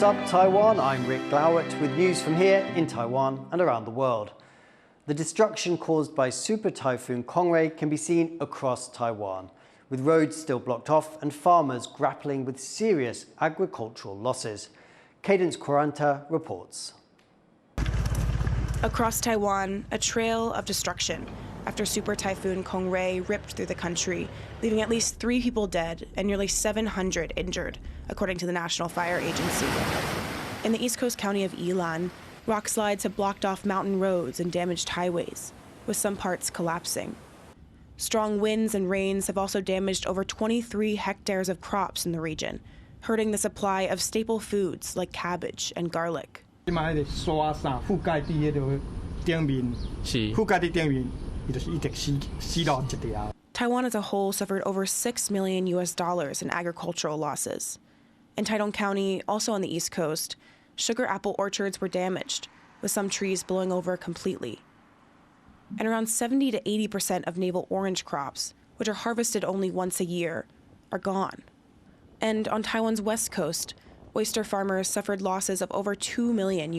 What's up, Taiwan? I'm Rik Glauert with news from here in Taiwan and around the world. The destruction caused by Super Typhoon Kong-rey can be seen across Taiwan, with roads still blocked off and farmers grappling with serious agricultural losses. Cadence Quaranta reports. Across Taiwan, a trail of destruction after Super Typhoon Kong-rey ripped through the country, leaving at least 3 people dead and nearly 700 injured, according to the National Fire Agency. In the East Coast county of Yilan, rock slides have blocked off mountain roads and damaged highways, with some parts collapsing. Strong winds and rains have also damaged over 23 hectares of crops in the region, hurting the supply of staple foods like cabbage and garlic. Taiwan as a whole suffered over $6 million in agricultural losses. In Taitung County, also on the East Coast, sugar apple orchards were damaged, with some trees blowing over completely. And around 70 to 80% of navel orange crops, which are harvested only once a year, are gone. And on Taiwan's west coast, oyster farmers suffered losses of over $2 million.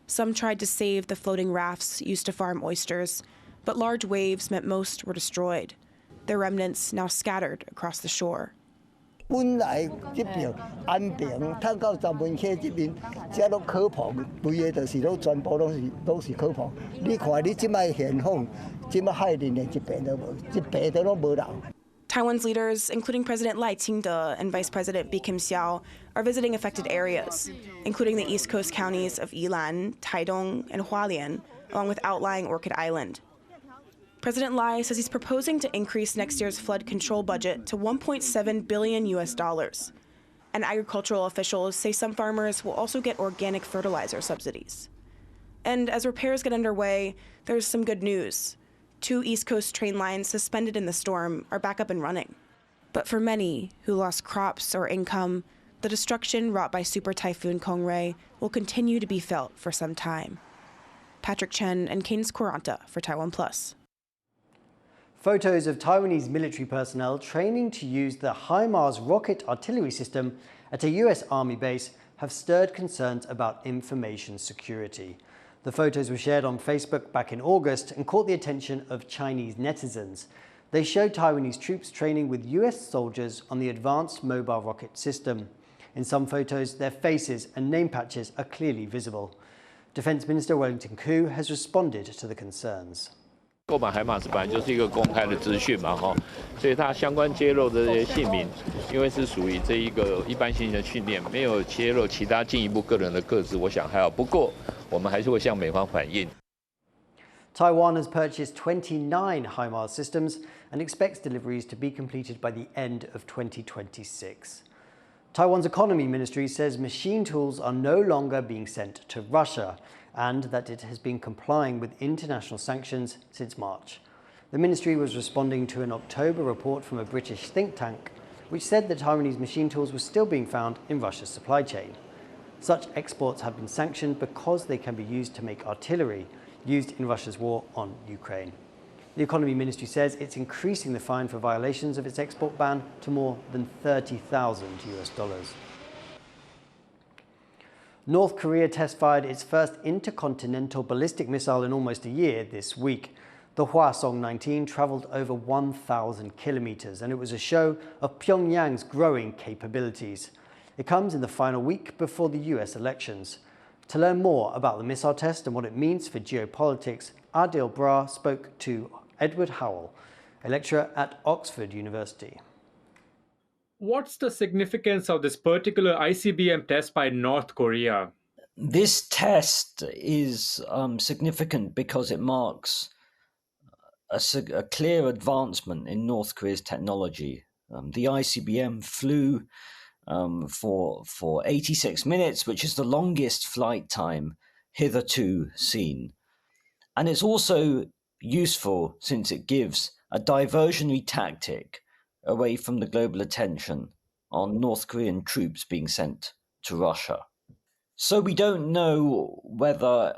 Some tried to save the floating rafts used to farm oysters, but large waves meant most were destroyed, their remnants now scattered across the shore. Taiwan's leaders, including President Lai Ching-te and Vice President Bi Khim-hsiao, are visiting affected areas, including the East Coast counties of Yilan, Taitung, and Hualien, along with outlying Orchid Island. President Lai says he's proposing to increase next year's flood control budget to $1.7 billion. And agricultural officials say some farmers will also get organic fertilizer subsidies. And as repairs get underway, there's some good news. 2 East Coast train lines suspended in the storm are back up and running. But for many who lost crops or income, the destruction wrought by Super Typhoon Kong-rey will continue to be felt for some time. Patrick Chen and Cadence Quaranta for TaiwanPlus. Photos of Taiwanese military personnel training to use the HIMARS rocket artillery system at a US Army base have stirred concerns about information security. The photos were shared on Facebook back in August and caught the attention of Chinese netizens. They show Taiwanese troops training with US soldiers on the advanced mobile rocket system. In some photos, their faces and name patches are clearly visible. Defense Minister Wellington Koo has responded to the concerns. 购买海马斯本来就是一个公开的资讯嘛，所以它相关揭露的这些姓名，因为是属于这一个一般性的训练，没有揭露其他进一步个人的个资，我想还好。不过我们还是会向美方反映。Taiwan has purchased 29 HIMARS systems and expects deliveries to be completed by the end of 2026. Taiwan's economy ministry says machine tools are no longer being sent to Russia, and that it has been complying with international sanctions since March. The ministry was responding to an October report from a British think tank, which said that Taiwanese machine tools were still being found in Russia's supply chain. Such exports have been sanctioned because they can be used to make artillery used in Russia's war on Ukraine. The economy ministry says it's increasing the fine for violations of its export ban to more than $30,000. North Korea test-fired its first intercontinental ballistic missile in almost a year this week. The Hwasong-19 traveled over 1,000 kilometers, and it was a show of Pyongyang's growing capabilities. It comes in the final week before the US elections. To learn more about the missile test and what it means for geopolitics, Adil Bra spoke to Edward Howell, a lecturer at Oxford University. What's the significance of this particular ICBM test by North Korea? This test is significant because it marks a clear advancement in North Korea's technology. The ICBM flew for 86 minutes, which is the longest flight time hitherto seen. And it's also useful since it gives a diversionary tactic away from the global attention on North Korean troops being sent to Russia. So we don't know whether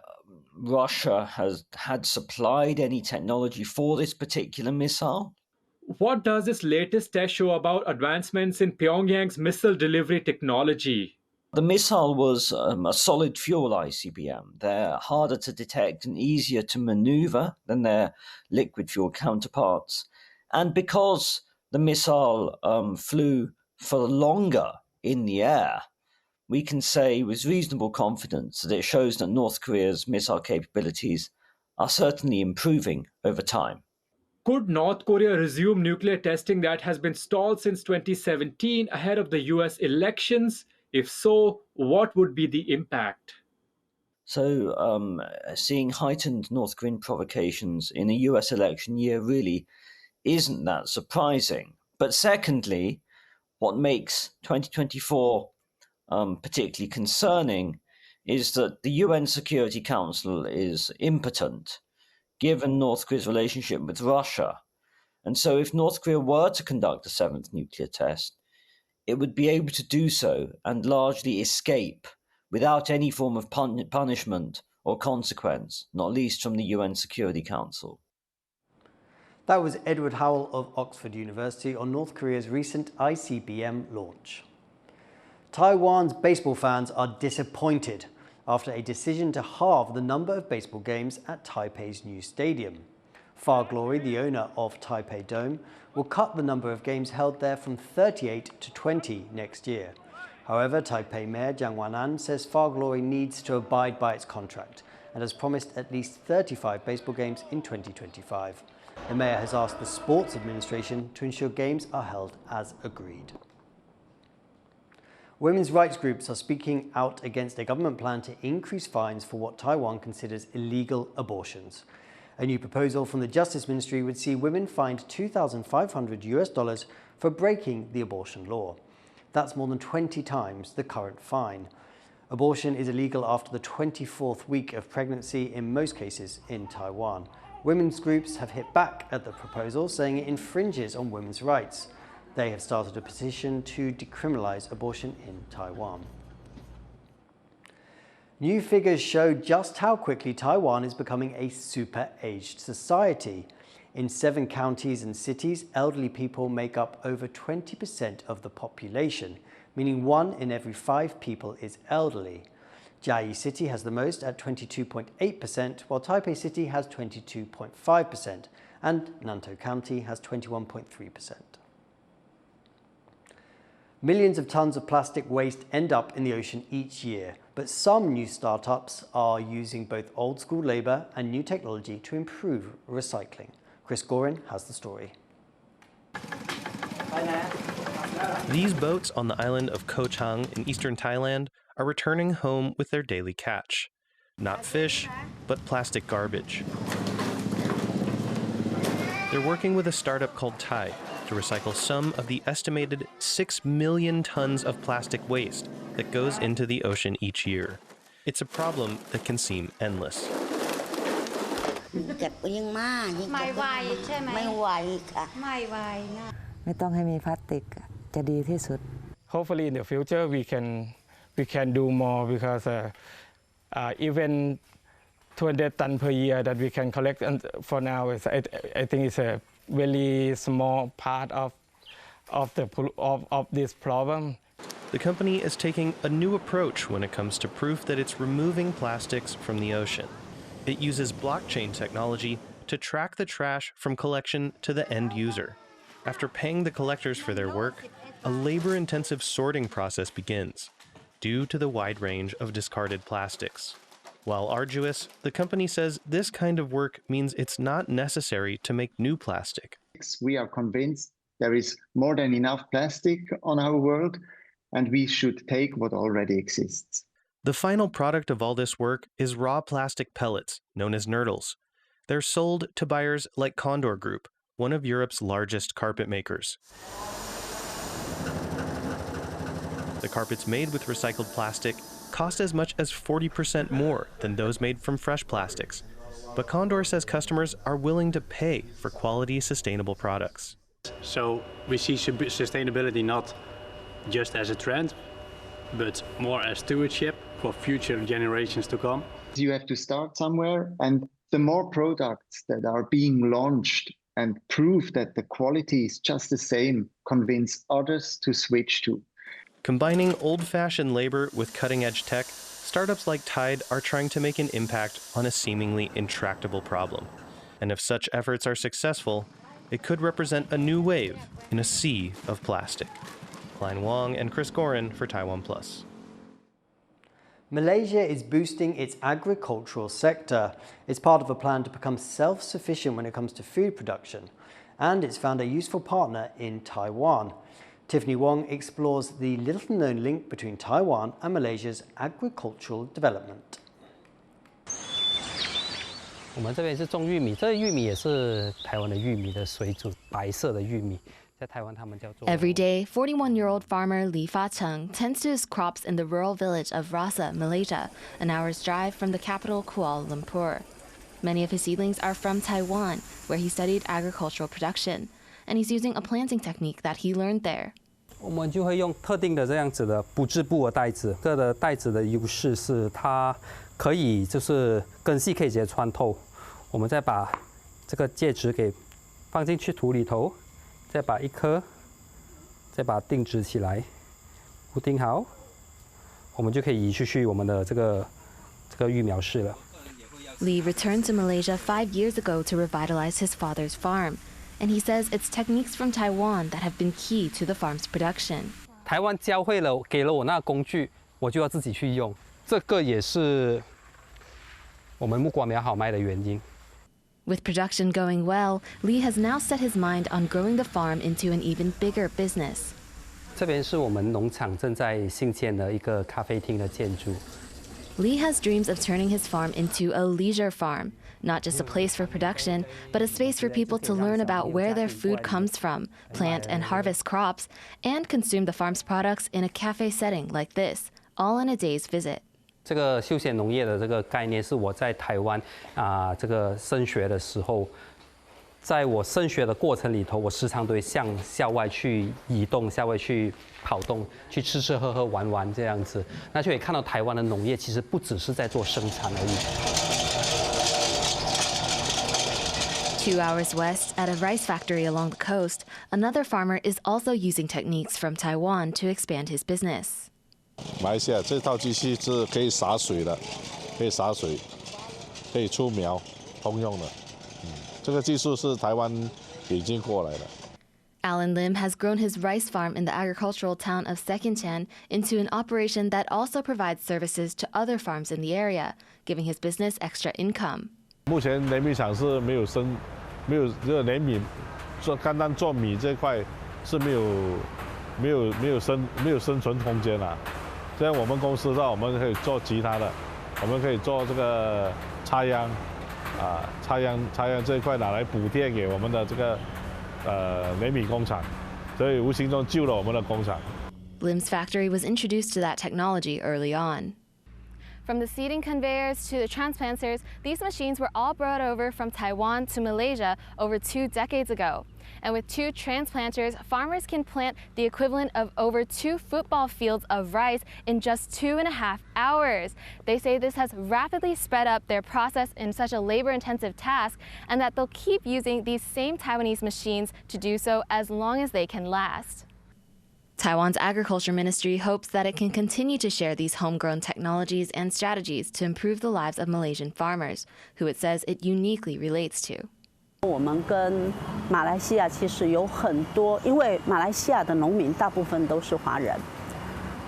Russia has had supplied any technology for this particular missile. What does this latest test show about advancements in Pyongyang's missile delivery technology? The missile was a solid fuel ICBM. They're harder to detect and easier to maneuver than their liquid fuel counterparts. And because the missile flew for longer in the air, we can say with reasonable confidence that it shows that North Korea's missile capabilities are certainly improving over time. Could North Korea resume nuclear testing that has been stalled since 2017 ahead of the US elections? If so, what would be the impact? So, seeing heightened North Korean provocations in a US election year really isn't that surprising. But secondly, what makes 2024 particularly concerning is that the UN Security Council is impotent given North Korea's relationship with Russia. And so, if North Korea were to conduct a seventh nuclear test, it would be able to do so and largely escape without any form of punishment or consequence, not least from the UN Security Council. That was Edward Howell of Oxford University on North Korea's recent ICBM launch. Taiwan's baseball fans are disappointed after a decision to halve the number of baseball games at Taipei's new stadium. Glory, the owner of Taipei Dome, will cut the number of games held there from 38 to 20 next year. However, Taipei Mayor Jiang Wanan says Glory needs to abide by its contract and has promised at least 35 baseball games in 2025. The mayor has asked the Sports Administration to ensure games are held as agreed. Women's rights groups are speaking out against a government plan to increase fines for what Taiwan considers illegal abortions. A new proposal from the Justice Ministry would see women fined $2,500 for breaking the abortion law. That's more than 20 times the current fine. Abortion is illegal after the 24th week of pregnancy in most cases in Taiwan. Women's groups have hit back at the proposal, saying it infringes on women's rights. They have started a petition to decriminalize abortion in Taiwan. New figures show just how quickly Taiwan is becoming a super-aged society. In 7 counties and cities, elderly people make up over 20% of the population, meaning 1 in every 5 people is elderly. Jiayi City has the most at 22.8%, while Taipei City has 22.5%, and Nantou County has 21.3%. Millions of tons of plastic waste end up in the ocean each year, but some new startups are using both old-school labor and new technology to improve recycling. Rik Glauert has the story. These boats on the island of Ko Chang in eastern Thailand are returning home with their daily catch. Not fish, but plastic garbage. They're working with a startup called Thai to recycle some of the estimated 6 million tons of plastic waste that goes into the ocean each year. It's a problem that can seem endless. Hopefully in the future we can do more, because even 200 tons per year that we can collect, and for now I think it's a really small part of this problem. The company is taking a new approach when it comes to proof that it's removing plastics from the ocean. It uses blockchain technology to track the trash from collection to the end user. After paying the collectors for their work, a labor-intensive sorting process begins, due to the wide range of discarded plastics. While arduous, the company says this kind of work means it's not necessary to make new plastic. We are convinced there is more than enough plastic on our world, and we should take what already exists. The final product of all this work is raw plastic pellets, known as nurdles. They're sold to buyers like Condor Group, one of Europe's largest carpet makers. The carpets made with recycled plastic cost as much as 40% more than those made from fresh plastics. But Condor says customers are willing to pay for quality, sustainable products. So we see sustainability not just as a trend, but more as stewardship for future generations to come. You have to start somewhere, and the more products that are being launched and prove that the quality is just the same, convince others to switch to. Combining old-fashioned labor with cutting-edge tech, startups like Tide are trying to make an impact on a seemingly intractable problem. And if such efforts are successful, it could represent a new wave in a sea of plastic. Klein Wong and Chris Gorin for TaiwanPlus. Malaysia is boosting its agricultural sector. It's part of a plan to become self-sufficient when it comes to food production, and it's found a useful partner in Taiwan. Tiffany Wong explores the little-known link between Taiwan and Malaysia's agricultural development. 我们这边是种玉米，这个玉米也是台湾的玉米的水煮白色的玉米，在台湾他们叫做。Every day, 41-year-old farmer Li Fa-cheng tends to his crops in the rural village of Rasa, Malaysia, an hour's drive from the capital Kuala Lumpur. Many of his seedlings are from Taiwan, where he studied agricultural production, and he's using a planting technique that he learned there. 我们就会用特定的这样子的不织布的袋子，这个袋子的优势是它可以就是根系可以直接穿透。我们再把这个介质给放进去土里头，再把一颗，再把它定植起来，固定好，我们就可以移出去我们的这个育苗室了。Lee returned to Malaysia 5 years ago to revitalize his father's farm, and he says it's techniques from Taiwan that have been key to the farm's production. 台湾教会了，给了我那个工具，我就要自己去用。这个也是我们木瓜苗好卖的原因。With production going well, Lee has now set his mind on growing the farm into an even bigger business. 这边是我们农场正在兴建的一个咖啡厅的建筑。Lee has dreams of turning his farm into a leisure farm, not just a place for production, but a space for people to learn about where their food comes from, plant and harvest crops, and consume the farm's products in a cafe setting like this, all in a day's visit. 这个休闲农业的这个概念是我在台湾这个升学的时候，在我升学的过程里头，我时常都会向校外去移动，校外去跑动，去吃吃喝喝玩玩这样子，那就可以看到台湾的农业其实不只是在做生产而已。2 hours west, at a rice factory along the coast, another farmer is also using techniques from Taiwan to expand his business. 马来西亚这套机器是可以洒水的，可以洒水，可以出苗，通用的。这个技术是台湾引进过来的。Alan Lim has grown his rice farm in the agricultural town of Sekinchan into an operation that also provides services to other farms in the area, giving his business extra income. 目前碾米厂是没有这个碾米，单单做米这块是没有生存空间啦。虽然我们公司的话，我们可以做其他的，我们可以做这个插秧，插秧这一块拿来补贴给我们的这个碾米工厂，所以无形中救了我们的工厂。Lim's factory was introduced to that technology early on. From the seeding conveyors to the transplanters, these machines were all brought over from Taiwan to Malaysia over 2 decades ago. And with 2 transplanters, farmers can plant the equivalent of over 2 football fields of rice in just 2.5 hours. They say this has rapidly sped up their process in such a labor-intensive task, and that they'll keep using these same Taiwanese machines to do so as long as they can last. Taiwan's Agriculture Ministry hopes that it can continue to share these homegrown technologies and strategies to improve the lives of Malaysian farmers, who it says it uniquely relates to. 我们跟马来西亚其实有很多，因为马来西亚的农民大部分都是华人，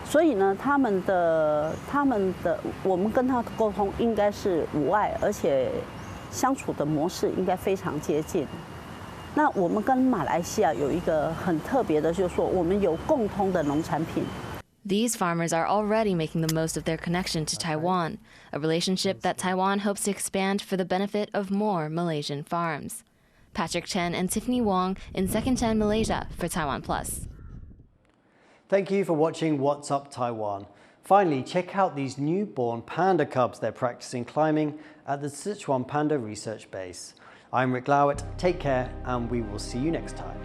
所以呢，他们的我们跟他沟通应该是无碍，而且相处的模式应该非常接近。那我们跟马来西亚有一个很特别的，就是说我们有共通的农产品。These farmers are already making the most of their connection to Taiwan, a relationship that Taiwan hopes to expand for the benefit of more Malaysian farms. Patrick Chen and Tiffany Wong in Sekinchan, Malaysia for TaiwanPlus. Thank you for watching What's Up Taiwan. Finally, check out these newborn panda cubs. They're practicing climbing at the Sichuan Panda Research Base. I'm Rik Glauert, take care, and we will see you next time.